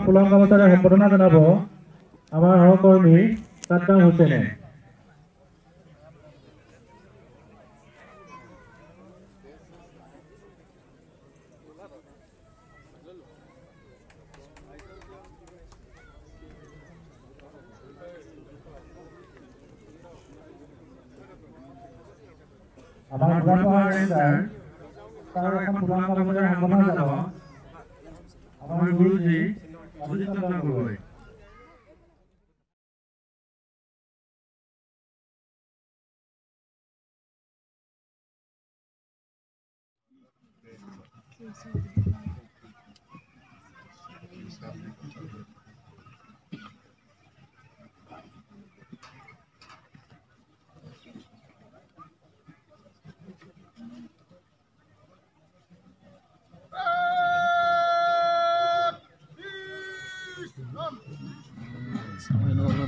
ফুলাম গামোচাৰে সম্বৰ্ধনা জনাব আমাৰ সহকৰ্মী সাদ্দাম হুছেইনে। আমাৰ ফুলাম গামোচাৰে সম্বৰ্ধনা জনাব আমাৰ গুৰুজী অজিত চন্দ্ৰ গগৈ।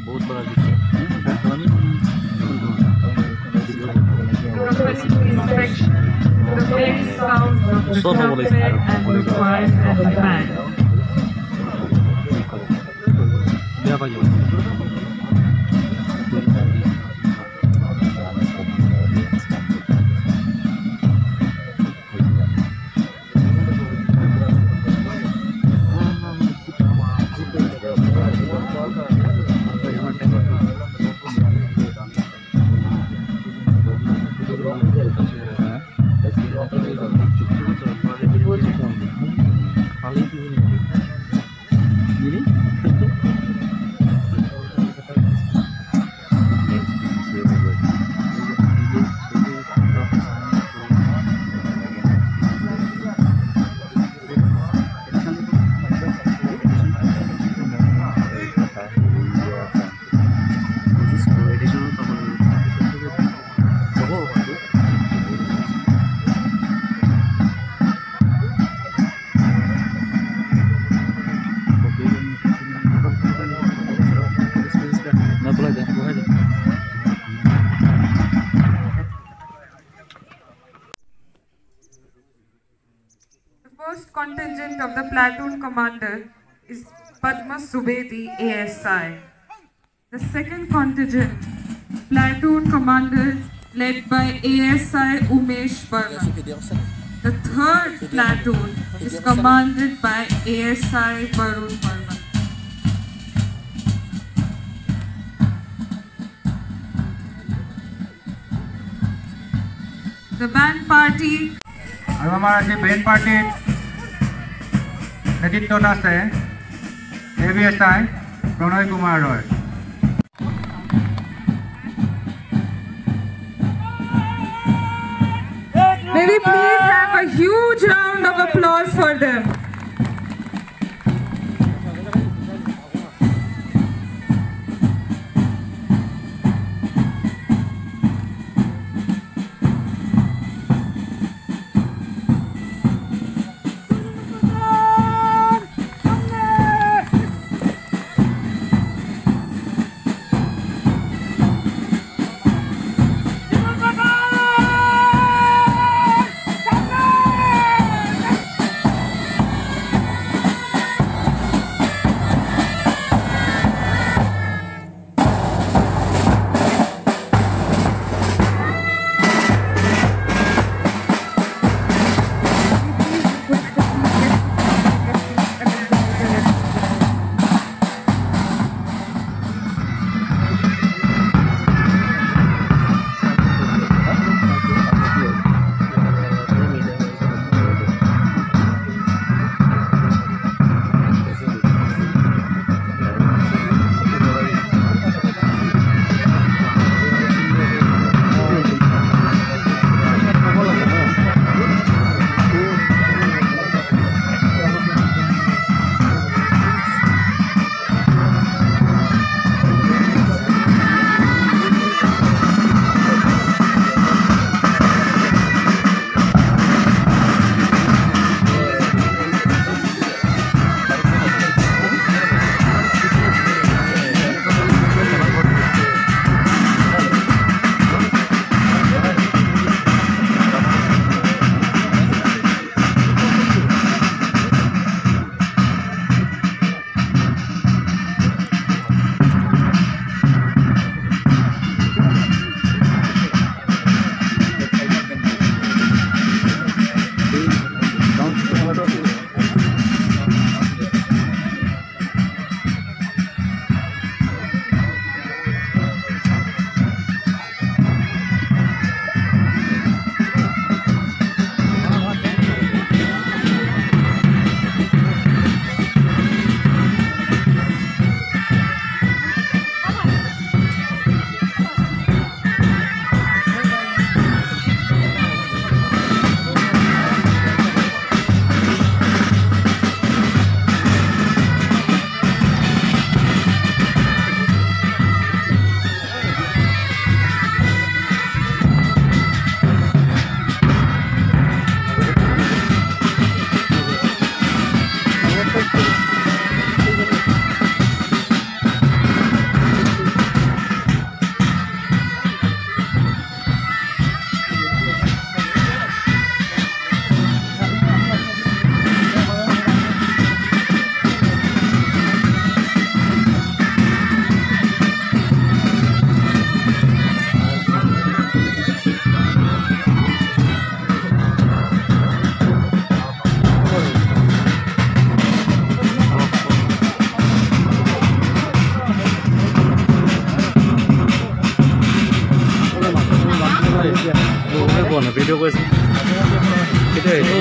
बहुत बड़ा First contingent of the platoon commander is Padma Subedi ASI. The second contingent, platoon commander led by ASI Umesh Barma. The third platoon is commanded by ASI Varun Barma. The band party. আৰু আমাৰ আজি band পাৰ্টিত নেতৃত্বত আছে ABSI Pranay Kumar Roy. May we please have a huge round of applause for them. Video' কৰিছে কেতিয়া এইটো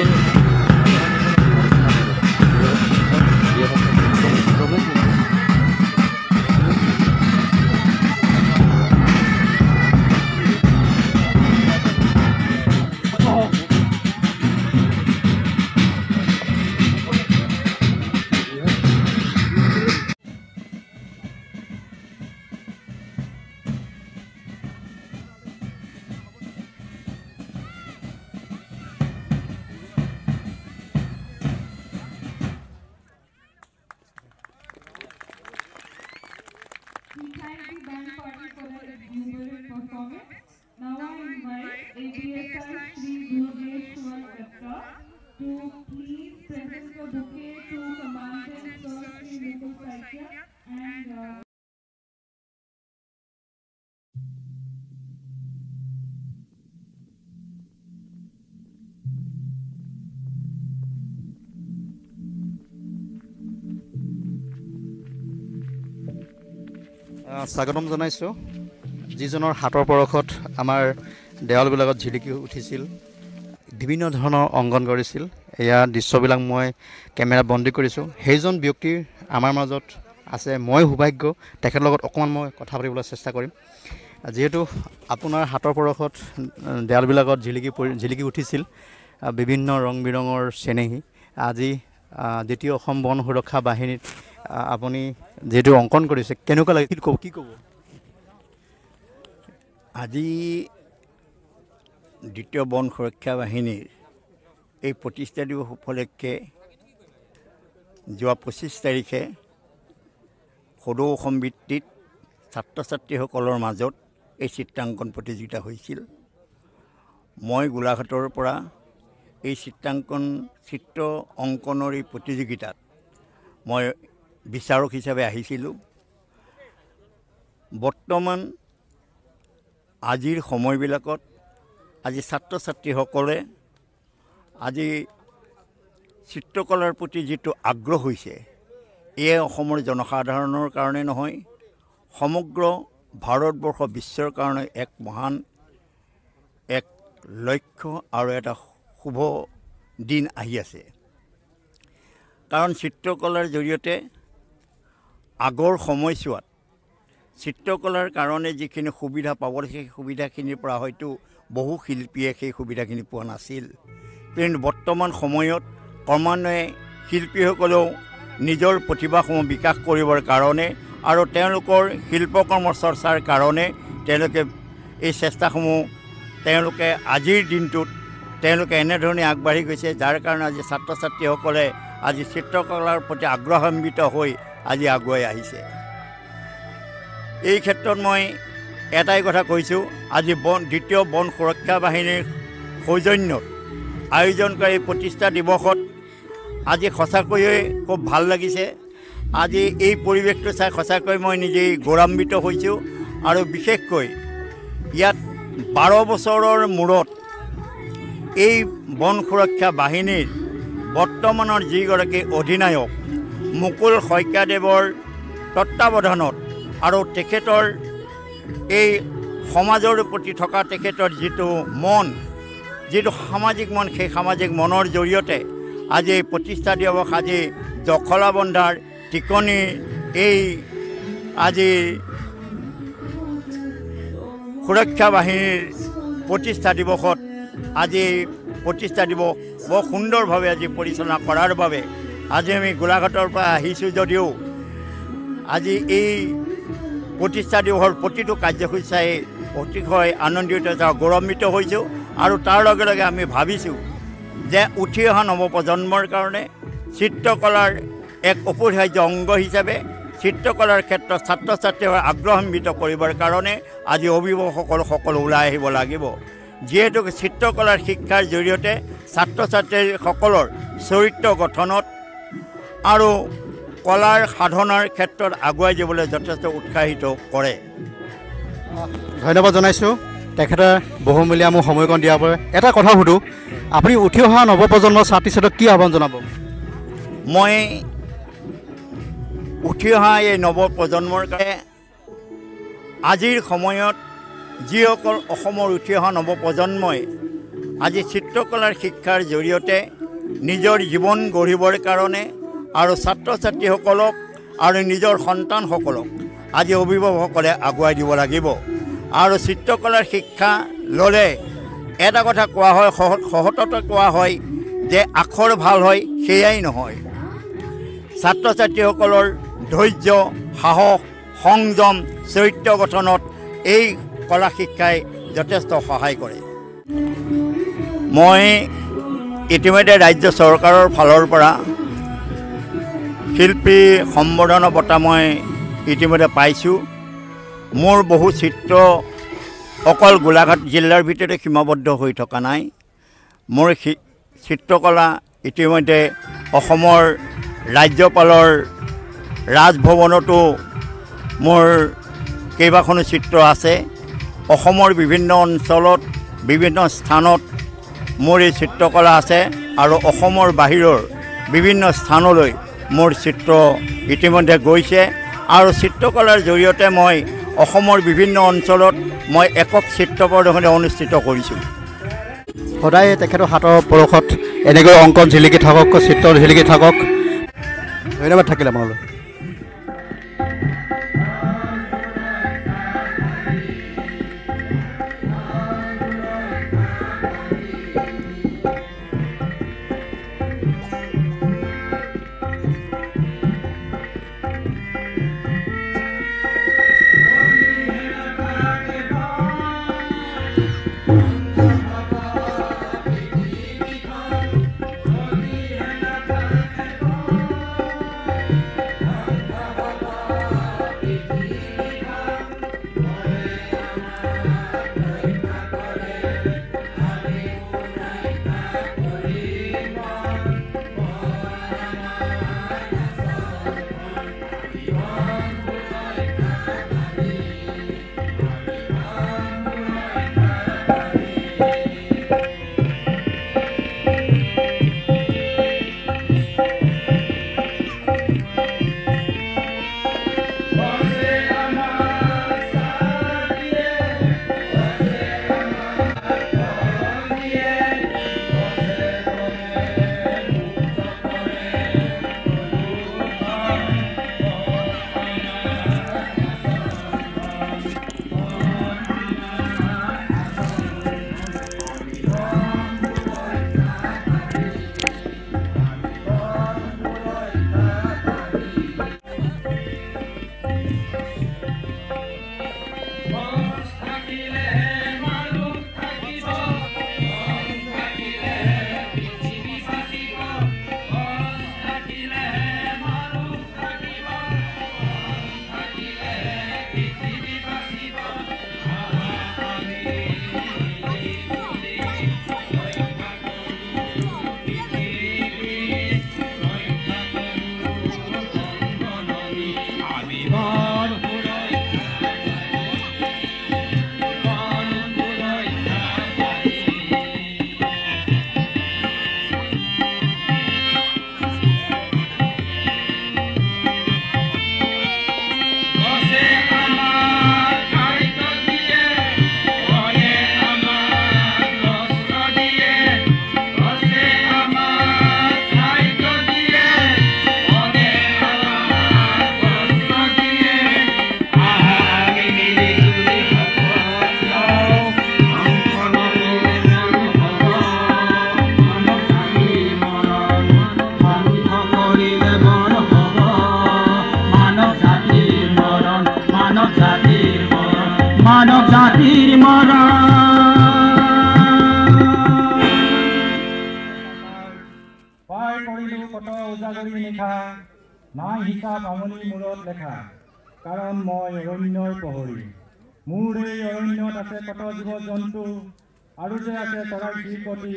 We thank the band party for their exuberant performance. Now I invite ABSI Sri Durgeshwar Datta to please present the bouquet to Commandant Sir Sri Mukul Saikya and স্বাগতম জনাইছোঁ যিজনৰ হাতৰ পৰশত আমাৰ দেৱালবিলাকত ঝিলিকি উঠিছিল বিভিন্ন ধৰণৰ অংকন কৰিছিল এয়া দৃশ্যবিলাক মই কেমেৰা বন্দী কৰিছোঁ সেইজন ব্যক্তিৰ আমাৰ মাজত আছে মই সৌভাগ্য তেখেতৰ লগত অকণমান মই কথা পাতিবলৈ চেষ্টা কৰিম যিহেতু আপোনাৰ হাতৰ পৰশত দেৱালবিলাকত ঝিলিকি উঠিছিল বিভিন্ন ৰং বিৰঙৰ চেনেহী আজি দ্বিতীয় অসম বন সুৰক্ষা বাহিনীত আপুনি যেটো অংকন কৰিছে কেনেকুৱা লাগিল কি ক'ব আজি দ্বিতীয় বন সুৰক্ষা বাহিনীৰ এই প্ৰতিষ্ঠা দিৱস উপলক্ষে যোৱা 25 তাৰিখে সদৌ অসম ভিত্তিত ছাত্ৰ ছাত্ৰীসকলৰ মাজত এই চিত্ৰাংকন প্ৰতিযোগিতা হৈছিল মই গোলাঘাটৰ পৰা এই চিত্ৰ অংকনৰ এই প্ৰতিযোগিতাত মই বিচাৰক হিচাপে আহিছিলোঁ বৰ্তমান আজিৰ সময়বিলাকত আজি ছাত্ৰ ছাত্ৰীসকলে আজি চিত্ৰকলাৰ প্ৰতি যিটো আগ্ৰহ হৈছে এয়া অসমৰ জনসাধাৰণৰ কাৰণে নহয় সমগ্ৰ ভাৰতবৰ্ষ বিশ্বৰ কাৰণে এক মহান এক লক্ষ্য আৰু এটা শুভ দিন আহি আছে কাৰণ চিত্ৰকলাৰ জৰিয়তে আগৰ সময়ছোৱাত চিত্ৰকলাৰ কাৰণে যিখিনি সুবিধা পাব সেই সুবিধাখিনিৰ পৰা হয়তো বহু শিল্পীয়ে সেই সুবিধাখিনি পোৱা নাছিল কিন্তু বৰ্তমান সময়ত ক্ৰমান্বয়ে শিল্পীসকলেও নিজৰ প্ৰতিভাসমূহ বিকাশ কৰিবৰ কাৰণে আৰু তেওঁলোকৰ শিল্পকৰ্মৰ চৰ্চাৰ কাৰণে তেওঁলোকে এই চেষ্টাসমূহ তেওঁলোকে আজিৰ দিনটোত তেওঁলোকে এনেধৰণে আগবাঢ়ি গৈছে যাৰ কাৰণে আজি ছাত্ৰ ছাত্ৰীসকলে আজি চিত্ৰকলাৰ প্ৰতি আগ্ৰহান্বিত হৈ আজি আগুৱাই আহিছে এই ক্ষেত্ৰত মই এটাই কথা কৈছোঁ আজি দ্বিতীয় বন সুৰক্ষা বাহিনীৰ সৌজন্যত আয়োজন কৰা এই প্ৰতিষ্ঠা দিৱসত আজি সঁচাকৈয়ে খুব ভাল লাগিছে আজি এই পৰিৱেশটো চাই সঁচাকৈ মই নিজেই গৌৰৱান্বিত হৈছোঁ আৰু বিশেষকৈ ইয়াত 12 বছৰৰ মূৰত এই বন সুৰক্ষা বাহিনীৰ বৰ্তমানৰ যিগৰাকী অধিনায়ক মুকুল শইকীয়াদেৱৰ তত্ত্বাৱধানত আৰু তেখেতৰ এই সমাজৰ প্ৰতি থকা তেখেতৰ যিটো মন যিটো সামাজিক মন সেই সামাজিক মনৰ জৰিয়তে আজি এই প্ৰতিষ্ঠা দিৱস আজি জখলাবন্ধাৰ টিকনি এই আজি সুৰক্ষা বাহিনীৰ প্ৰতিষ্ঠা দিৱসত আজি প্ৰতিষ্ঠা দিৱস বৰ সুন্দৰভাৱে আজি পৰিচালনা কৰাৰ বাবে আজি আমি গোলাঘাটৰ পৰা আহিছোঁ যদিও আজি এই প্ৰতিষ্ঠা দিৱসৰ প্ৰতিটো কাৰ্যসূচী চাই অতিশয় আনন্দিত গৌৰৱান্বিত হৈছোঁ আৰু তাৰ লগে লগে আমি ভাবিছোঁ যে উঠি অহা নৱপ্ৰজন্মৰ কাৰণে চিত্ৰকলাৰ এক অপৰিহাৰ্য অংগ হিচাপে চিত্ৰকলাৰ ক্ষেত্ৰত ছাত্ৰ ছাত্ৰীসকলক আগ্ৰহান্বিত কৰিবৰ কাৰণে আজি অভিভাৱকসকল সকলো ওলাই আহিব লাগিব যিহেতু চিত্ৰকলাৰ শিক্ষাৰ জৰিয়তে ছাত্ৰ ছাত্ৰীসকলৰ চৰিত্ৰ গঠনত আৰু কলাৰ সাধনাৰ ক্ষেত্ৰত আগুৱাই যাবলৈ যথেষ্ট উৎসাহিত কৰে ধন্যবাদ জনাইছোঁ তেখেতে বহুমূলীয়া মোক সময়কণ দিয়াৰ বাবে এটা কথা সুধোঁ আপুনি উঠি অহা নৱপ্ৰজন্মৰ ছাত্ৰী ছাত্ৰীক কি আহ্বান জনাব মই উঠি অহা এই নৱপ্ৰজন্মৰ কাৰণে আজিৰ সময়ত যিসকল অসমৰ উঠি অহা নৱপ্ৰজন্মই আজি চিত্ৰকলাৰ শিক্ষাৰ জৰিয়তে নিজৰ জীৱন গঢ়িবৰ কাৰণে আৰু ছাত্ৰ ছাত্ৰীসকলক আৰু নিজৰ সন্তানসকলক আজি অভিভাৱকসকলে আগুৱাই দিব লাগিব। আৰু চিত্ৰকলাৰ শিক্ষা ল'লে এটা কথা কোৱা হয়, সহজতে কোৱা হয় যে আখৰ ভাল হয়, সেয়াই নহয়। ছাত্ৰ ছাত্ৰীসকলৰ ধৈৰ্য, সাহস, সংযম, চৰিত্ৰ গঠনত এই কলা শিক্ষাই যথেষ্ট সহায় কৰে। মই ইতিমধ্যে ৰাজ্য চৰকাৰৰ ফালৰ পৰা শিল্পী সম্বৰ্ধনা বঁটা মই ইতিমধ্যে পাইছোঁ। মোৰ বহু চিত্ৰ অকল গোলাঘাট জিলাৰ ভিতৰতে সীমাবদ্ধ হৈ থকা নাই। মোৰ চিত্ৰকলা ইতিমধ্যে অসমৰ ৰাজ্যপালৰ ৰাজভৱনতো মোৰ কেইবাখনো চিত্ৰ আছে। অসমৰ বিভিন্ন অঞ্চলত বিভিন্ন স্থানত মোৰ এই চিত্ৰকলা আছে আৰু অসমৰ বাহিৰৰ বিভিন্ন স্থানলৈ মোৰ চিত্ৰ ইতিমধ্যে গৈছে। আৰু চিত্ৰকলাৰ জৰিয়তে মই অসমৰ বিভিন্ন অঞ্চলত মই একক চিত্ৰ প্ৰদৰ্শনী অনুষ্ঠিত কৰিছোঁ। সদায় তেখেতৰ হাতৰ পৰশত এনেকৈ অংকন জিলিকি থাকক, চিত্ৰ জিলিকি থাকক। ধন্যবাদ থাকিল আপোনালৈ। মানৱ জাতিৰ মৰণ পাৰ কৰিলো কত উজাগৰি নিশা নাই হিচাপ আমনি মূৰত লেখা কাৰণ মই অৰণ্যৰ প্ৰহৰী মোৰ এই অৰণ্যত আছে কত জীৱ জন্তু আৰু যে আছে চৰাই চিৰিকটি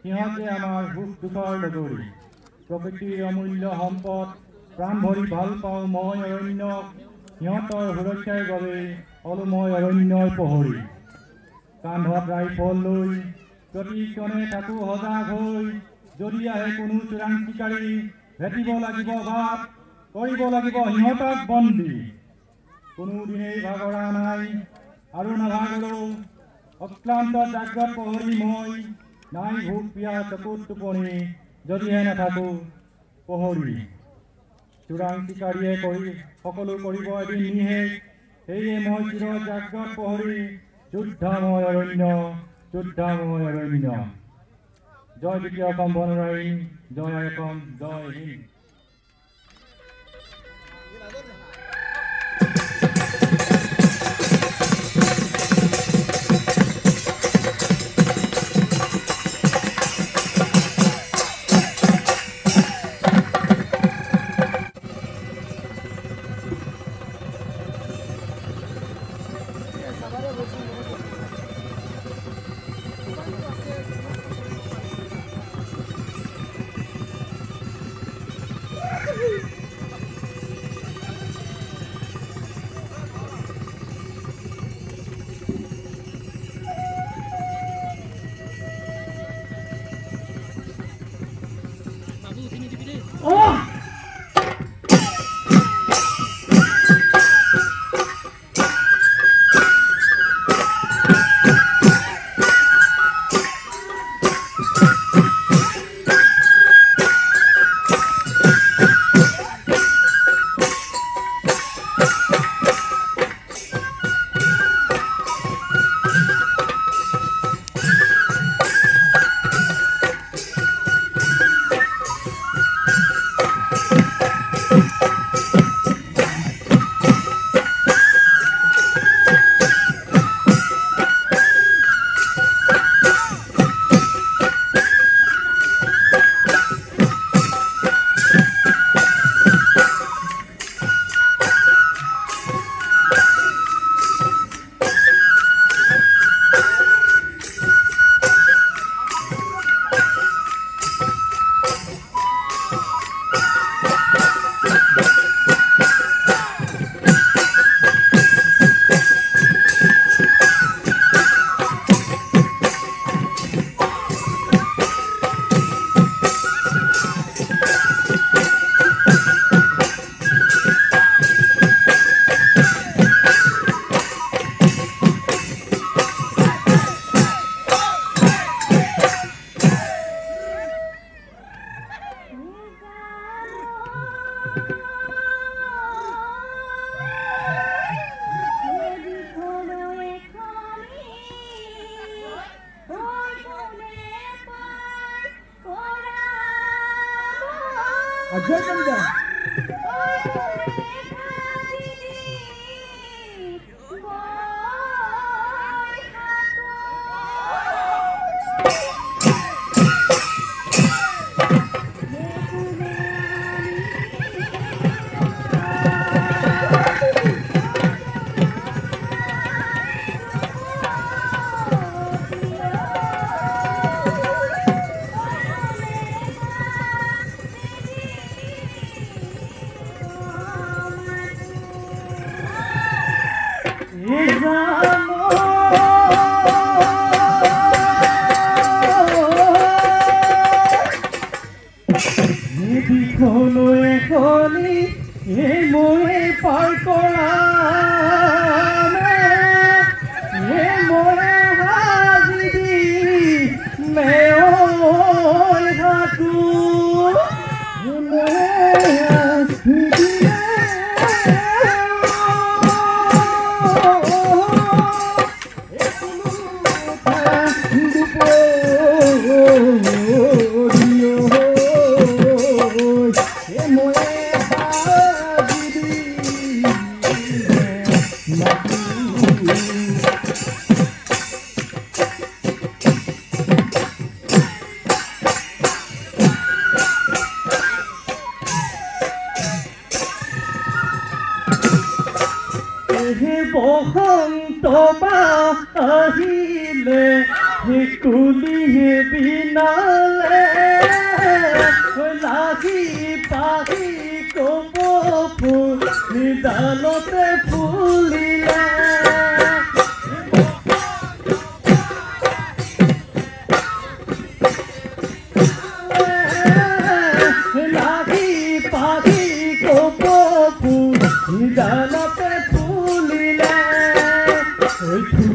সিহঁতে আমাৰ সুখ দুখৰ লগৰী প্ৰকৃতিৰ অমূল্য সম্পদ প্ৰাণ ভৰি ভাল পাওঁ মই অৰণ্যক সিহঁতৰ সুৰক্ষাৰ বাবে হলো মই অৰণ্যৰ প্ৰহৰী কান্ধত ৰাইফল লৈ প্ৰতিক্ষণে থাকো সজাগ হৈ যদি আহে কোনো চোৰাং চিকাৰী ভেটিব লাগিব বাট কৰিব লাগিব সিহঁতক বন্দী কোনোদিনেই ভাগৰা নাই আৰু নাভাগৰো অক্লান্ত জাগ্ৰত প্ৰহৰী মই নাই ভোক পিয়া চকুত টোপনি যদিহে নাথাকো পহৰি চোৰাং চিকাৰীয়ে কৰি সকলো কৰিব এদিন নিশেষ সেয়ে মই চিৰ জাগ্ৰত পহৰি যুদ্ধাময় অৰণ্য যুদ্ধাময় অৰণ্য জয় দ্বিতীয় অসম বনৰাইন জয় অসম জয় Hind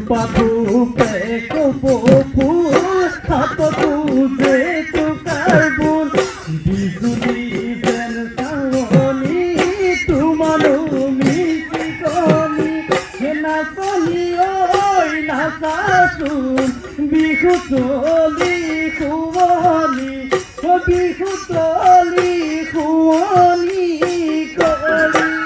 Papu pe ko po pu, সুতলি শুৱনি কৰি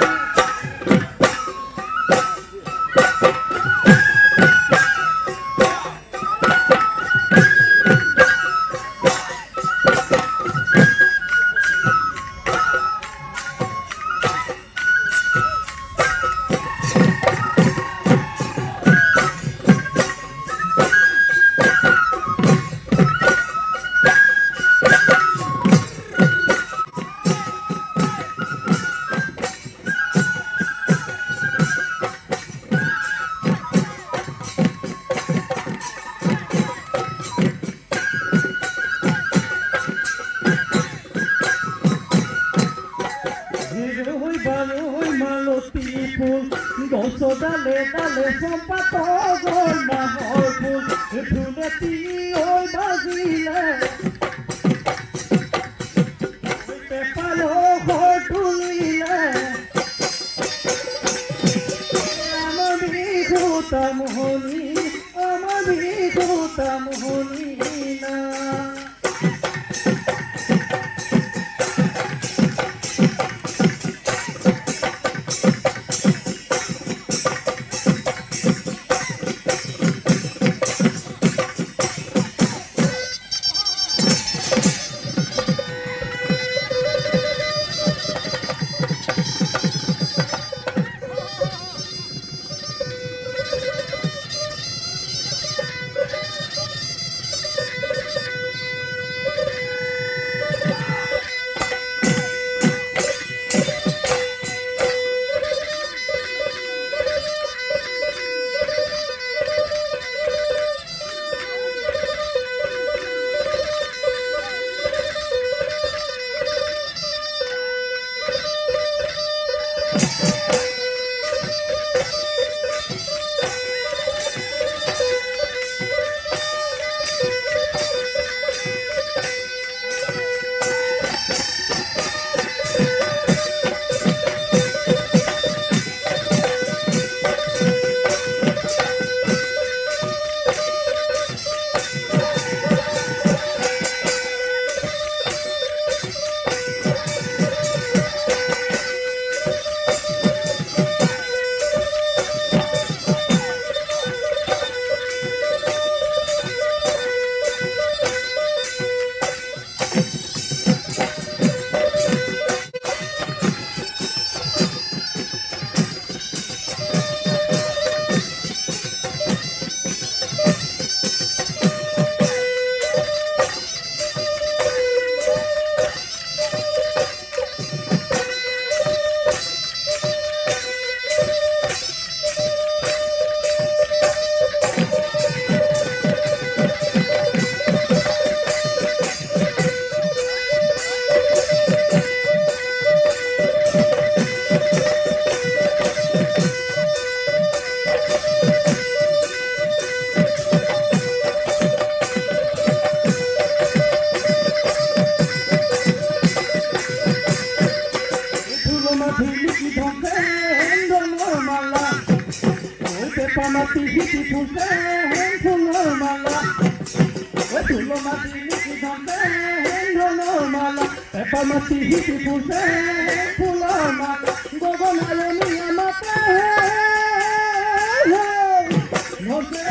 মালতী ফুল গছ ডালে ডালে চম্পা তগৰ নাহৰ ফুল ফুলতি ঐ বাজিলে পেপালৰ তুলিলে আমাৰ বিহু তামোহনি আমাৰ বিহু তামোহনি না Pamati hiti pulsen pulor mala, tulo mati hiti pulsen pulor mala. Pamati hiti pulsen pulor mala, gogo nalo ni amate. No se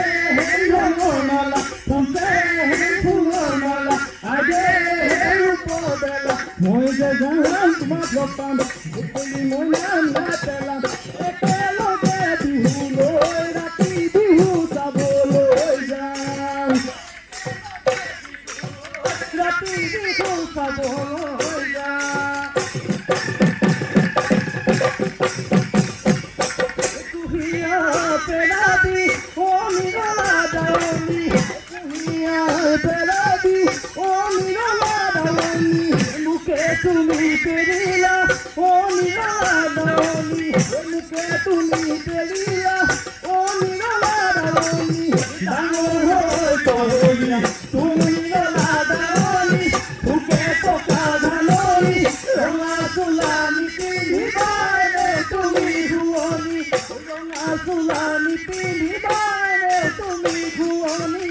pulor mala, pulsen pulor mala. Aye upodela, moi de jalan matlo pando, upoli moi na tela. Ekelo de bihulo. Tumi perila, oni nada oni, muke tumi perila, oni nada oni, dango hoy tumi nada oni, muke toka danoni, rona sulani pili baile tumi huoni, rona sulani pili baile tumi huoni.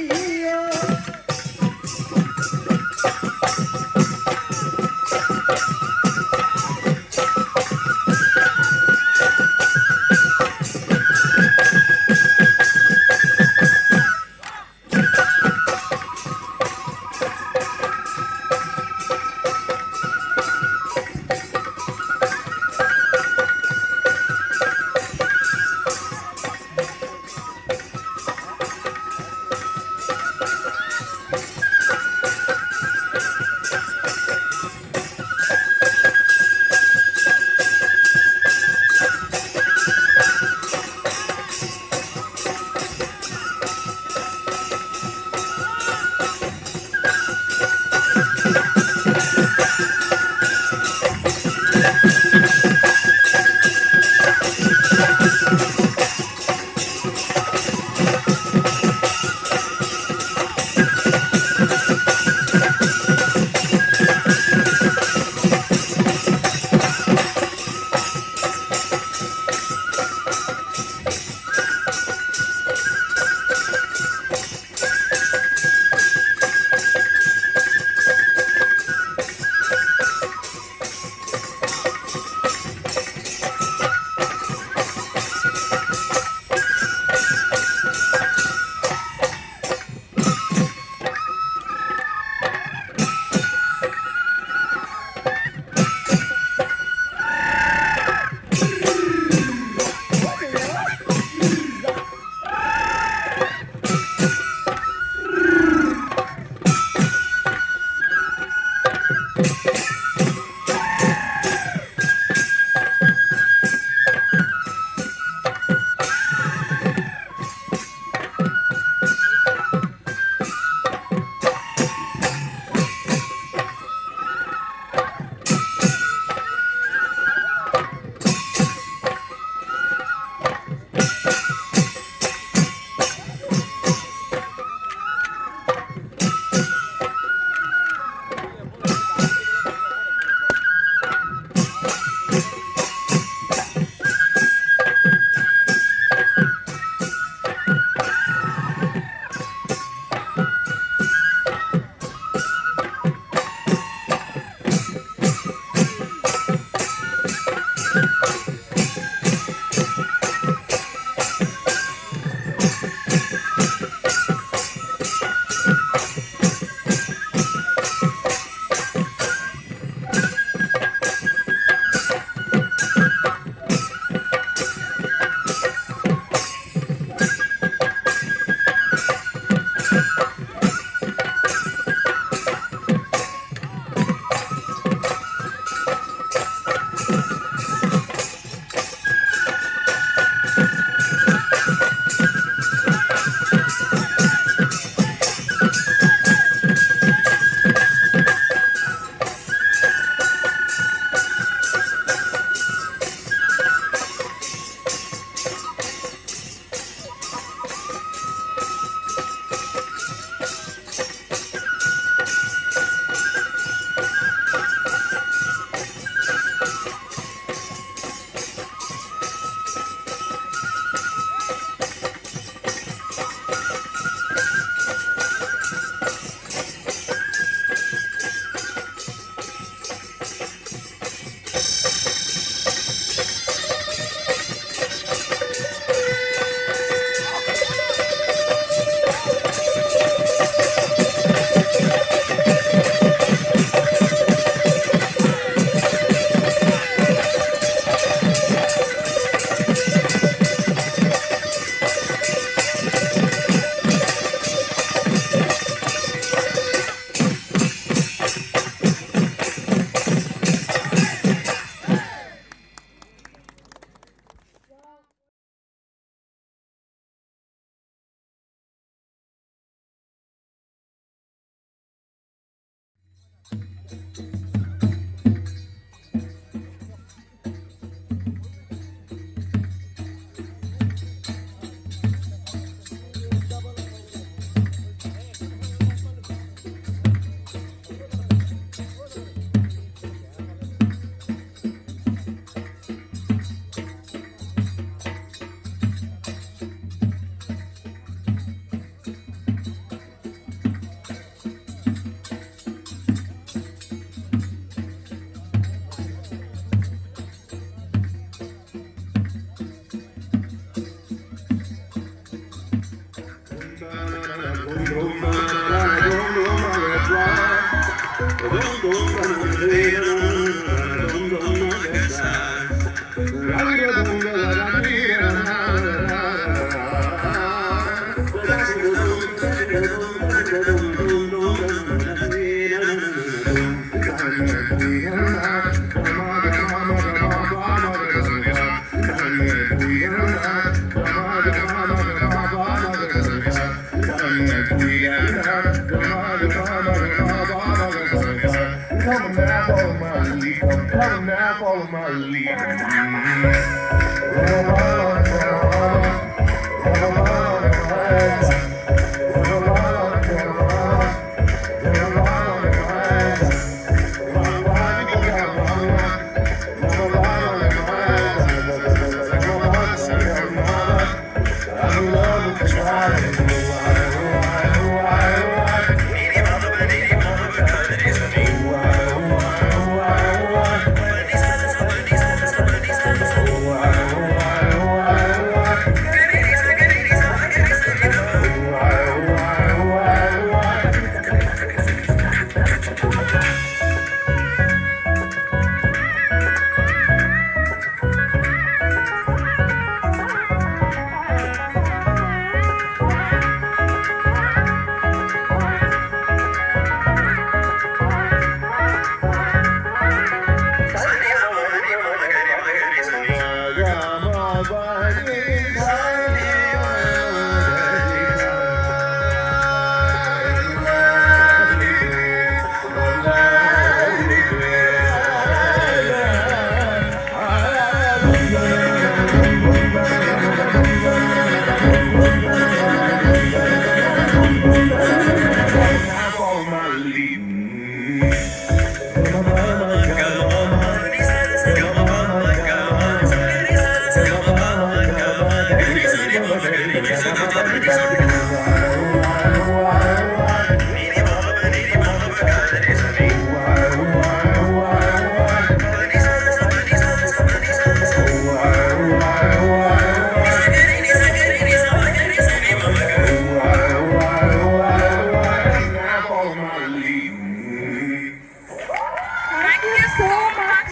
Thank you so much.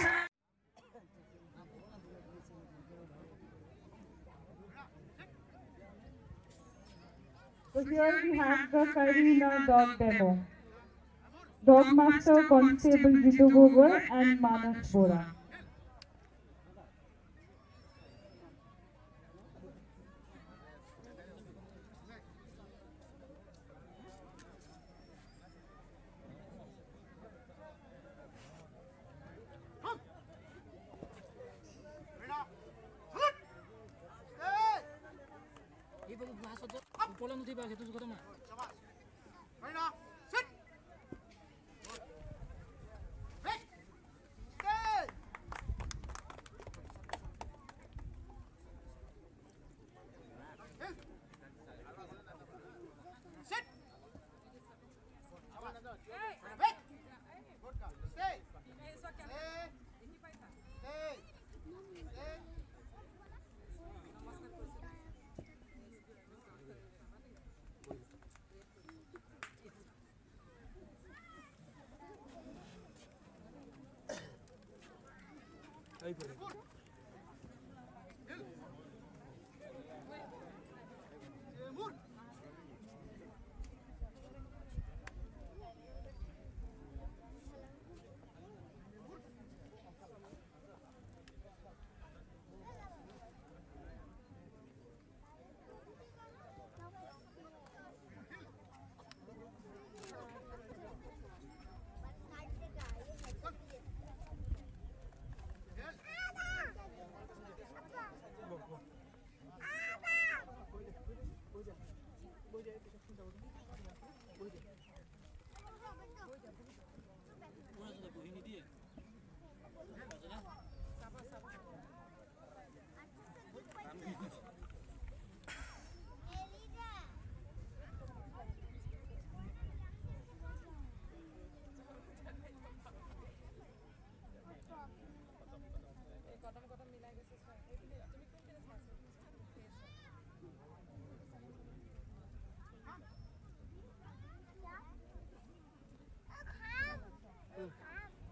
So here we have the Karina dog demo. Dog Master Constable Jitu Gogoi and Manas Bora.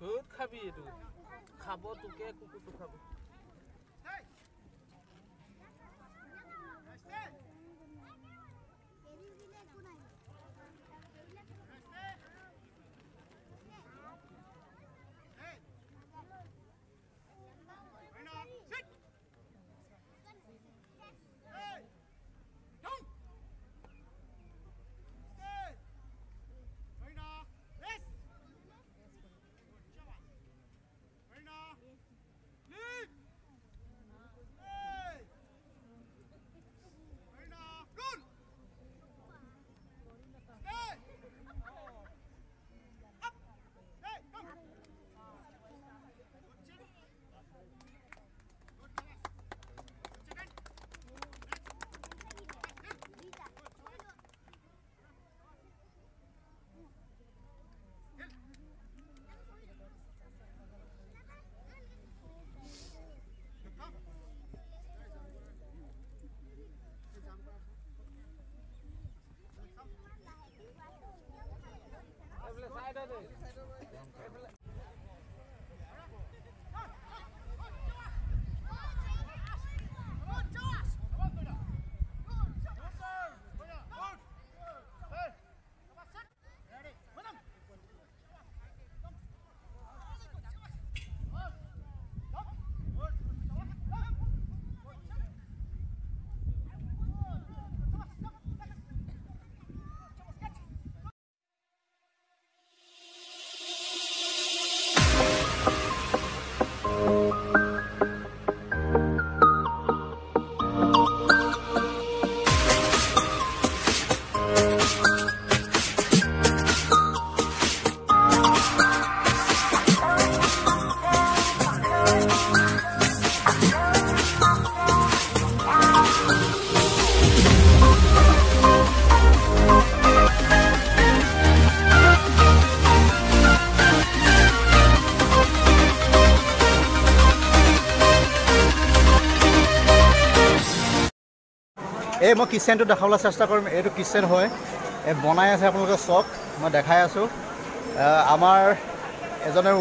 বহুত খাবি এইটো খাব তোকে কুকুৰটো খাব এই মই কিচেনটো দেখাবলৈ চেষ্টা কৰিম। এইটো কিচেন হয়, এই বনাই আছে আপোনালোকে চক, মই দেখাই আছোঁ। আমাৰ এজনে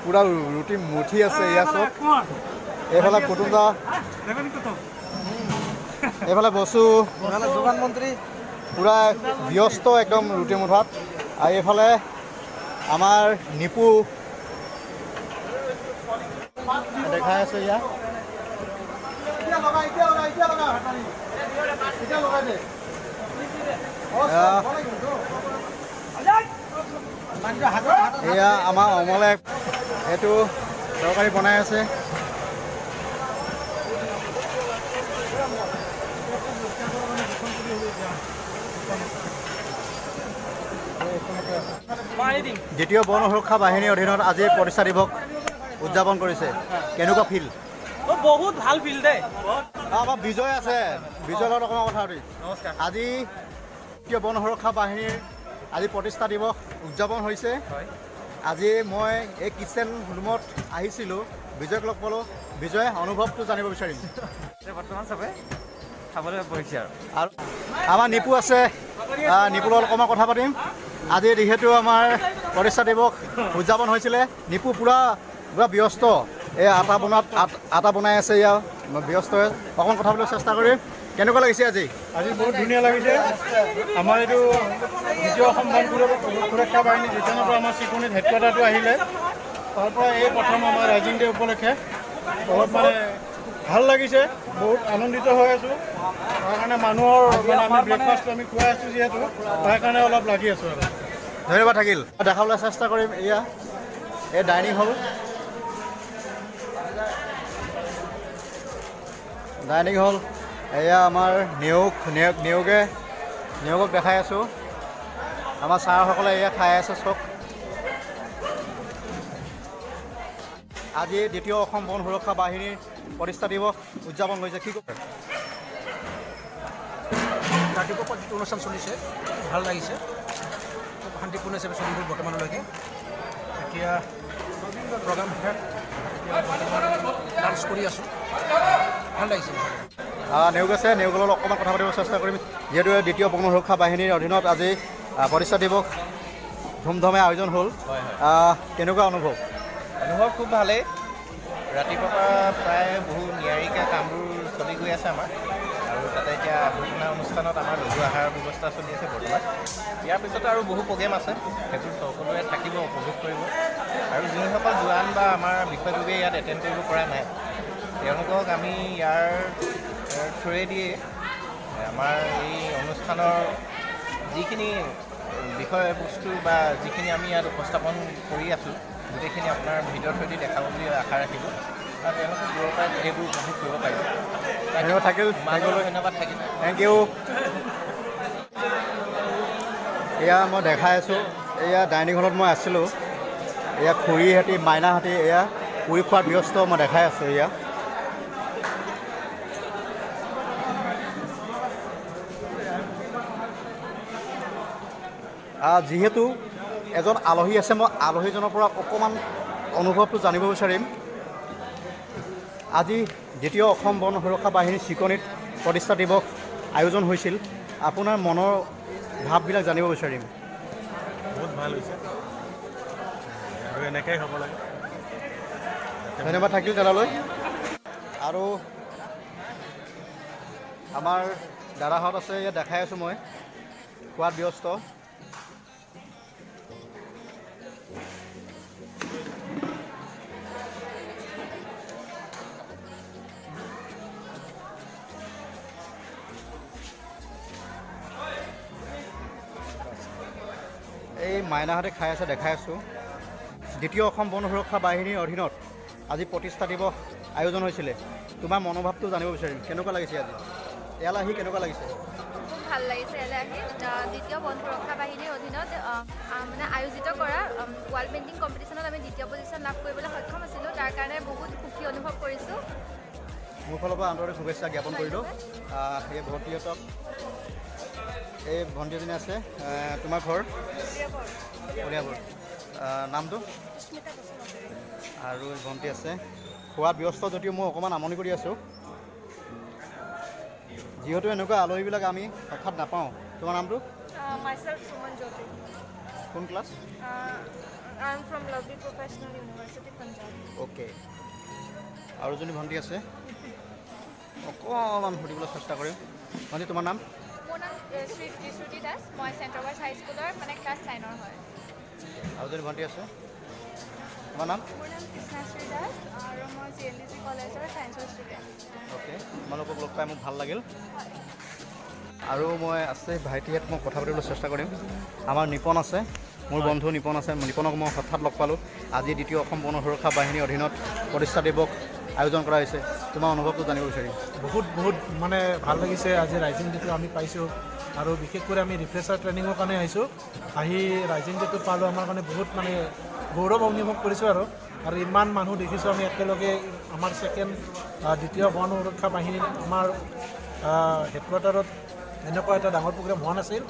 পূৰা ৰুটি মুঠি আছে ইয়াত চক। এইফালে কুটুমদা, এইফালে বসু যোগান মন্ত্ৰী পূৰা ব্যস্ত একদম ৰুটি মুঠাত। আৰু এইফালে আমাৰ নিপু দেখাই আছে ইয়াত। এয়া আমাৰ অমলে এইটো তৰকাৰী বনাই আছে। দ্বিতীয় বন সুৰক্ষা বাহিনীৰ অধীনত আজি প্ৰতিষ্ঠা দিৱস উদযাপন কৰিছে। কেনেকুৱা ফিল? বহুত ভাল ফিল দেই। আমাৰ বিজয় আছে, বিজয়ৰ লগত অকণমান কথা পাতি। নমস্কাৰ। আজি দ্বিতীয় বন সুৰক্ষা বাহিনীৰ আজি প্ৰতিষ্ঠা দিৱস উদযাপন হৈছে। আজি মই এই কিচেন ৰুমত আহিছিলোঁ, বিজয়ক লগ পালোঁ। বিজয়, অনুভৱটো জানিব বিচাৰিম। বৰ্তমান চবে খাবলৈ বহিছে আৰু আমাৰ নিপু আছে, নিপুৰ লগত অকণমান কথা পাতিম। আজি যিহেতু আমাৰ প্ৰতিষ্ঠা দিৱস উদযাপন হৈছিলে, নিপু পূৰা ব্যস্ত। এই আটা বনাই আছে, ইয়াৰ ব্যস্ত অকণমান কথা পাতিবলৈ চেষ্টা কৰিম। কেনেকুৱা লাগিছে আজি? আজি বহুত ধুনীয়া লাগিছে। আমাৰ এইটো দ্বিতীয় অসম বন সুৰক্ষা বাহিনী যিখনৰ পৰা আমাৰ চিকুনিত হেডকোৱাৰ্টাৰটো আহিলে, তাৰ পৰা এই প্ৰথম আমাৰ ৰাইজিং ডে উপলক্ষে বহুত ভাল লাগিছে, বহুত আনন্দিত হৈ আছোঁ। তাৰ কাৰণে মানুহৰ আমি ব্ৰেকফাষ্টটো আমি খুৱাই আছোঁ যিহেতু, তাৰ কাৰণে অলপ লাগি আছোঁ আৰু। ধন্যবাদ থাকিল। দেখাবলৈ চেষ্টা কৰিম। এয়া এই ডাইনিং হল, এয়া আমাৰ নেওগক দেখাই আছোঁ। আমাৰ ছাৰসকলে এয়া খাই আছে চব। আজি দ্বিতীয় অসম বন সুৰক্ষা বাহিনীৰ প্ৰতিষ্ঠা দিৱস উদযাপন কৰিছে। কি কৰে? ৰাতিপুৱা যিটো অনুষ্ঠান চলিছে ভাল লাগিছে, খুব শান্তিপূৰ্ণ হিচাপে চলি গ'ল বৰ্তমানলৈকে। এতিয়া প্ৰগ্ৰাম শেষ, ডান্স কৰি আছোঁ, ভাল লাগিছে। নেওগ আছে, নেওগৰ লগত অকণমান কথা পাতিব চেষ্টা কৰিম। যিহেতু দ্বিতীয় বন সুৰক্ষা বাহিনীৰ অধীনত আজি প্ৰতিষ্ঠা দিৱস ধুমধামে আয়োজন হ'ল। কেনেকুৱা অনুভৱ? অনুভৱ খুব ভালেই। ৰাতিপুৱাৰ পৰা প্ৰায় বহু নিয়াৰিকৈ কামবোৰ চলি গৈ আছে আমাৰ, আৰু তাতে এতিয়া আৱৰ্জনা অনুষ্ঠানত আমাৰ লঘু আহাৰৰ ব্যৱস্থা চলি আছে বৰ্তমান। ইয়াৰ পিছতে আৰু বহু প্ৰগ্ৰেম আছে, সেইবোৰ সকলোৱে থাকিব, উপভোগ কৰিব। আৰু যিসকল জোৱান বা আমাৰ বিষয়ববীয়ে ইয়াত এটেণ্ড কৰিব পৰা নাই, তেওঁলোকক আমি ইয়াৰ থ্ৰুৱেদিয়ে আমাৰ এই অনুষ্ঠানৰ যিখিনি বিষয়বস্তু বা যিখিনি আমি ইয়াত উপস্থাপন কৰি আছোঁ, গোটেইখিনি আপোনাৰ ভিডিঅ'ৰ থ্ৰুৱেদি দেখাব বুলি আশা ৰাখিব, আৰু তেওঁলোকে দূৰৰ পৰা গোটেইবোৰ উপভোগ কৰিব পাৰিব। ধন্যবাদ থাকিল। ধন্যবাদ থাকিল। Thank you. এয়া মই দেখাই আছোঁ, এয়া ডাইনিং হলত মই আছিলোঁ। এয়া খুৰীহঁতি, মাইনাহঁতি এয়া পুৰি খোৱাত ব্যস্ত, মই দেখাই আছোঁ। এয়া যিহেতু এজন আলহী আছে, মই আলহীজনৰ পৰা অকণমান অনুভৱটো জানিব বিচাৰিম। আজি দ্বিতীয় অসম বন সুৰক্ষা বাহিনীৰ চিকনিত প্ৰতিষ্ঠা দিৱস আয়োজন হৈছিল, আপোনাৰ মনৰ ভাৱবিলাক জানিব বিচাৰিম। বহুত ভাল হৈছে আৰু এনেকৈ হ'ব লাগে। ধন্যবাদ থাকিল দাদালৈ। আৰু আমাৰ দাদাহঁত আছে, ইয়াত দেখাই আছোঁ মই, খোৱাত ব্যস্ত। এই মাইনাহঁতে খাই আছে, দেখাই আছোঁ। দ্বিতীয় অসম বন সুৰক্ষা বাহিনীৰ অধীনত আজি প্ৰতিষ্ঠা দিৱস আয়োজন হৈছিলে, তোমাৰ মনোভাৱটো জানিব বিচাৰিম। কেনেকুৱা লাগিছে আজি ইয়ালৈ আহি? কেনেকুৱা লাগিছে? খুব ভাল লাগিছে ইয়ালৈ আহি। দ্বিতীয় বন সুৰক্ষা বাহিনীৰ অধীনত আয়োজিত কৰা ৱাল পেইণ্টিং কম্পিটিশ্যনত আমি দ্বিতীয় পজিশ্যন লাভ কৰিবলৈ সক্ষম আছিলোঁ, তাৰ কাৰণে বহুত সুখী অনুভৱ কৰিছোঁ। মোৰ ফালৰ পৰা আন্তৰিক শুভেচ্ছা জ্ঞাপন কৰিলোঁ। এই ভণ্টিহঁতক, এই ভণ্টি এজনী আছে, তোমাৰ ঘৰ কলিয়াবৰ, নামটো? আৰু ভণ্টি আছে, খোৱাত ব্যস্ত যদিও মই অকণমান আমনি কৰি আছোঁ। যিহেতু এনেকুৱা আলহীবিলাক আমি হঠাৎ নাপাওঁ তোমাৰ নামটো Myself, Suman Jyoti. কোন class I'm from Lovely Professional University, Punjab. Okay আৰু এজনী ভণ্টি আছে অকণমান সুধিবলৈ চেষ্টা কৰিম ভণ্টি তোমাৰ নাম মোৰ নাম শ্ৰুতি দাস মই চেণ্ট্ৰেল গাৰ্লছ হাইস্কুলৰ মানে ক্লাছ 9ৰ হয় আৰু এজনী ভণ্টি আছে তোমাৰ নাম মোৰ নাম কৃষ্ণাশ্ৰী দাস আৰু মই CLDC কলেজৰ ছায়েন্সৰ ষ্টুডেণ্ট অ'কে তোমালোকক লগ পাই মোক ভাল লাগিল আৰু মই আছে ভাইটিহঁত মই কথা পাতিবলৈ চেষ্টা কৰিম আমাৰ নিপন আছে মোৰ বন্ধু নিপন আছে নিপনক মই হঠাৎ লগ পালোঁ আজি দ্বিতীয় অসম বন সুৰক্ষা বাহিনীৰ অধীনত প্ৰতিষ্ঠা দিৱস আয়োজন কৰা হৈছে তোমাৰ অনুভৱটো জানিব বিচাৰিম বহুত মানে ভাল লাগিছে আজি ৰাইজিং ডেটো আমি পাইছোঁ আৰু বিশেষকৈ আমি ৰিফ্ৰেছাৰ ট্ৰেইনিঙৰ কাৰণে আহিছোঁ আহি ৰাইজিং ডেটো পালোঁ আমাৰ কাৰণে বহুত মানে গৌৰৱ অনুভৱ কৰিছোঁ আৰু ইমান মানুহ দেখিছোঁ আমি একেলগে আমাৰ দ্বিতীয় বন সুৰক্ষা বাহিনী আমাৰ হেডকোৱাৰ্টাৰত এনেকুৱা এটা ডাঙৰ প্ৰগ্ৰেম হোৱা নাছিল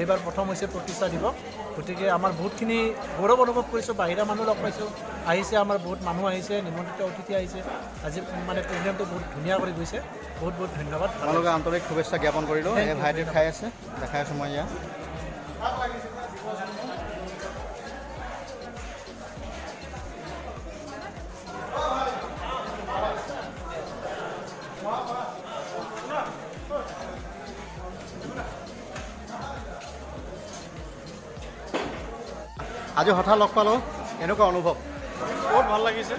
এইবাৰ প্ৰথম হৈছে প্ৰতিষ্ঠা দিৱস গতিকে আমাৰ বহুতখিনি গৌৰৱ অনুভৱ কৰিছোঁ বাহিৰা মানুহ লগ পাইছোঁ আহিছে আমাৰ বহুত মানুহ আহিছে নিমন্ত্ৰিত অতিথি আহিছে আজি মানে প্ৰগ্ৰেমটো বহুত ধুনীয়া কৰি গৈছে বহুত ধন্যবাদ আপোনালোকে আন্তৰিক শুভেচ্ছা জ্ঞাপন কৰিলোঁ এই ভাইটিৰ খাই আছে দেখাই আছোঁ মই ইয়াত আজি হঠাৎ লগ পালোঁ এনেকুৱা অনুভৱ বহুত ভাল লাগিছে